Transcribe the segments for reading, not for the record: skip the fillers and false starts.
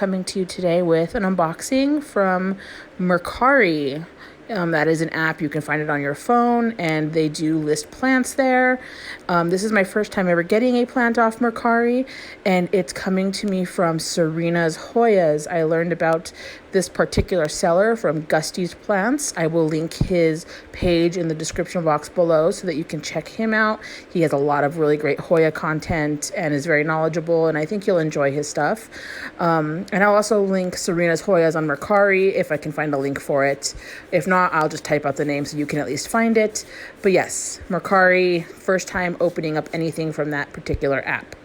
coming to you today with an unboxing from Mercari. That is an app. You can find it on your phone, and they do list plants there. This is my first time ever getting a plant off Mercari, and it's coming to me from Serena's Hoyas. I learned about this particular seller from GustysPlants. I will link his page in the description box below so that you can check him out. He has a lot of really great Hoya content and is very knowledgeable, and I think you'll enjoy his stuff. And I'll also link Serena's Hoyas on Mercari if I can find a link for it. If not, I'll just type out the name so you can at least find it. But yes, Mercari, first time opening up anything from that particular app.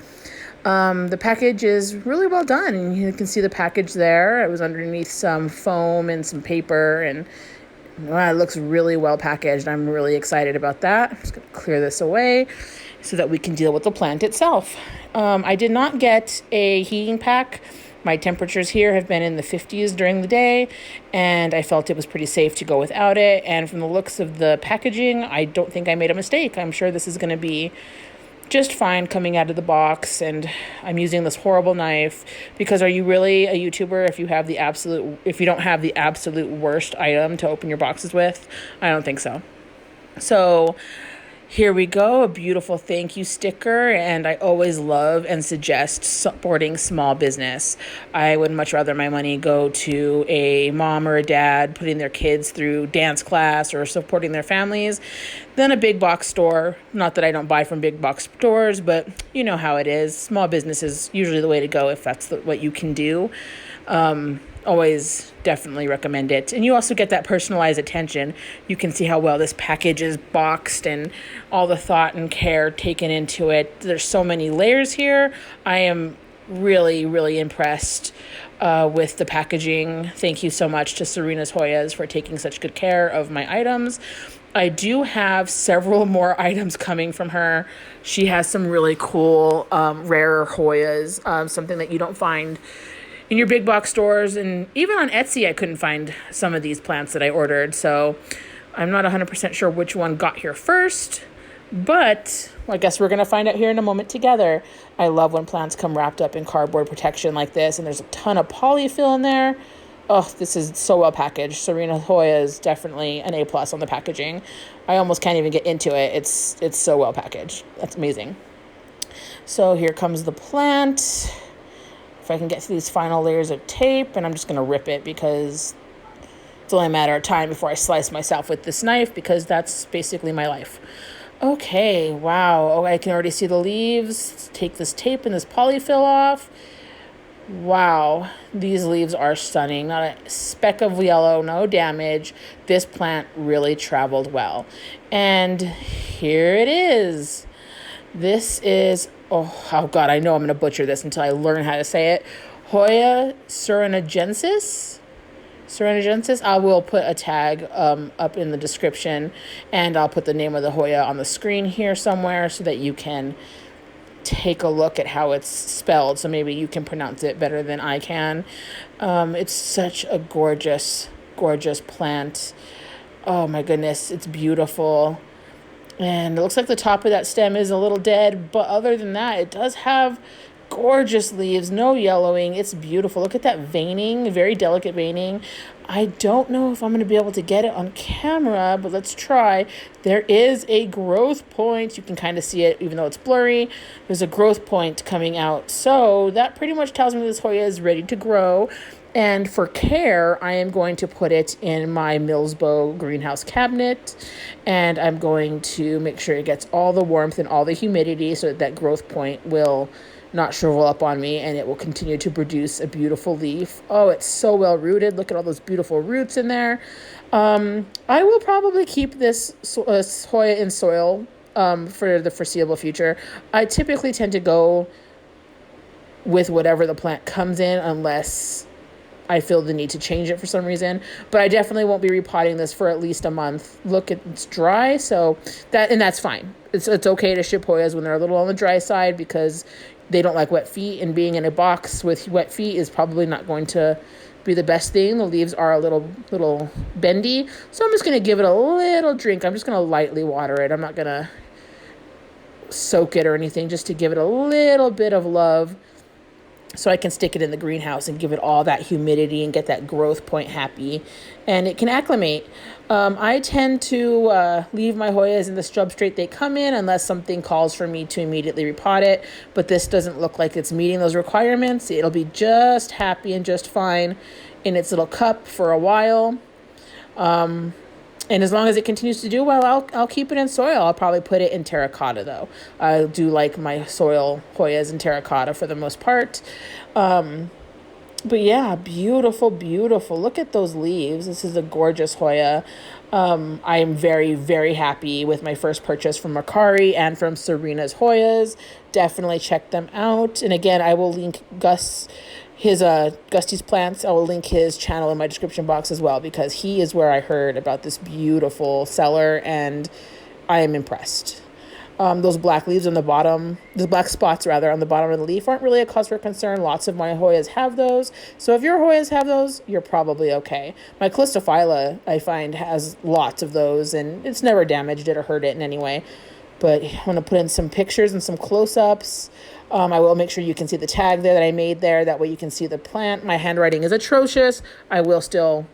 The package is really well done. You can see the package there. It was underneath some foam and some paper, and it looks really well packaged. I'm really excited about that. I'm just going to clear this away so that we can deal with the plant itself. I did not get a heating pack. My temperatures here have been in the 50s during the day, and I felt it was pretty safe to go without it. And from the looks of the packaging, I don't think I made a mistake. I'm sure this is going to be just fine coming out of the box. And I'm using this horrible knife because are you really a YouTuber if you don't have the absolute worst item to open your boxes with? I don't think so. So here we go, a beautiful thank you sticker, and I always love and suggest supporting small business. I would much rather my money go to a mom or a dad putting their kids through dance class or supporting their families than a big box store. Not that I don't buy from big box stores, but you know how it is. Small business is usually the way to go if that's what you can do. Always definitely recommend it. And you also get that personalized attention. You can see how well this package is boxed and all the thought and care taken into it. There's so many layers here. I am really, really impressed with the packaging. Thank you so much to Serena's Hoyas for taking such good care of my items. I do have several more items coming from her. She has some really cool, rare Hoyas, something that you don't find in your big box stores, and even on Etsy, I couldn't find some of these plants that I ordered. So I'm not 100% sure which one got here first, but I guess we're going to find out here in a moment together. I love when plants come wrapped up in cardboard protection like this, and there's a ton of polyfill in there. Oh, this is so well packaged. Serena Hoya is definitely an A+ on the packaging. I almost can't even get into it. It's so well packaged. That's amazing. So here comes the plant. If I can get through these final layers of tape, and I'm just going to rip it because it's only a matter of time before I slice myself with this knife, because that's basically my life. Okay, wow. Oh, I can already see the leaves. Let's take this tape and this polyfill off. Wow, these leaves are stunning. Not a speck of yellow, no damage. This plant really traveled well. And here it is. This is, oh God, I know I'm going to butcher this until I learn how to say it. Hoya Surigaoensis. I will put a tag up in the description, and I'll put the name of the Hoya on the screen here somewhere so that you can take a look at how it's spelled. So maybe you can pronounce it better than I can. It's such a gorgeous, gorgeous plant. Oh my goodness, it's beautiful. And it looks like the top of that stem is a little dead, but other than that, it does have gorgeous leaves, no yellowing. It's beautiful. Look at that veining, very delicate veining. I don't know if I'm going to be able to get it on camera, but let's try. There is a growth point. You can kind of see it, even though it's blurry. There's a growth point coming out. So that pretty much tells me this Hoya is ready to grow. And for care, I am going to put it in my Millsbow greenhouse cabinet, and I'm going to make sure it gets all the warmth and all the humidity so that growth point will not shrivel up on me, and it will continue to produce a beautiful leaf. Oh, it's so well rooted. Look at all those beautiful roots in there. I will probably keep this Hoya in soil for the foreseeable future. I typically tend to go with whatever the plant comes in unless I feel the need to change it for some reason, but I definitely won't be repotting this for at least a month. Look, it's dry, so that's fine. It's okay to ship Hoyas when they're a little on the dry side because they don't like wet feet, and being in a box with wet feet is probably not going to be the best thing. The leaves are a little bendy, so I'm just going to give it a little drink. I'm just going to lightly water it. I'm not going to soak it or anything, just to give it a little bit of love. so I can stick it in the greenhouse and give it all that humidity and get that growth point happy, and it can acclimate. I tend to leave my Hoyas in the substrate they come in unless something calls for me to immediately repot it, but this doesn't look like it's meeting those requirements. It'll be just happy and just fine in its little cup for a while. And as long as it continues to do well, I'll keep it in soil. I'll probably put it in terracotta, though. I do like my soil Hoyas in terracotta for the most part. But yeah, beautiful, beautiful. Look at those leaves. This is a gorgeous Hoya. I am very, very happy with my first purchase from Mercari and from Serena's Hoyas. Definitely check them out. And again, I will link GustysPlants. I will link his channel in my description box as well, because he is where I heard about this beautiful seller, and I am impressed. Those black leaves on the bottom, the black spots rather on the bottom of the leaf aren't really a cause for concern. Lots of my Hoyas have those. So if your Hoyas have those, you're probably okay. My Calistophylla, I find, has lots of those, and it's never damaged it or hurt it in any way. But I want to put in some pictures and some close-ups. I will make sure you can see the tag there that I made there. That way you can see the plant. My handwriting is atrocious. I will still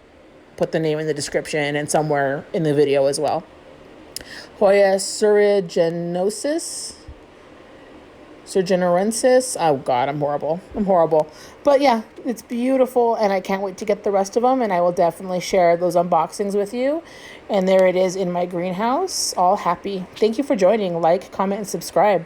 put the name in the description and somewhere in the video as well. Hoya Surigaoensis. Oh God, I'm horrible. But yeah, it's beautiful, and I can't wait to get the rest of them, and I will definitely share those unboxings with you. And there it is in my greenhouse, all happy. Thank you for joining. Like, comment, and subscribe.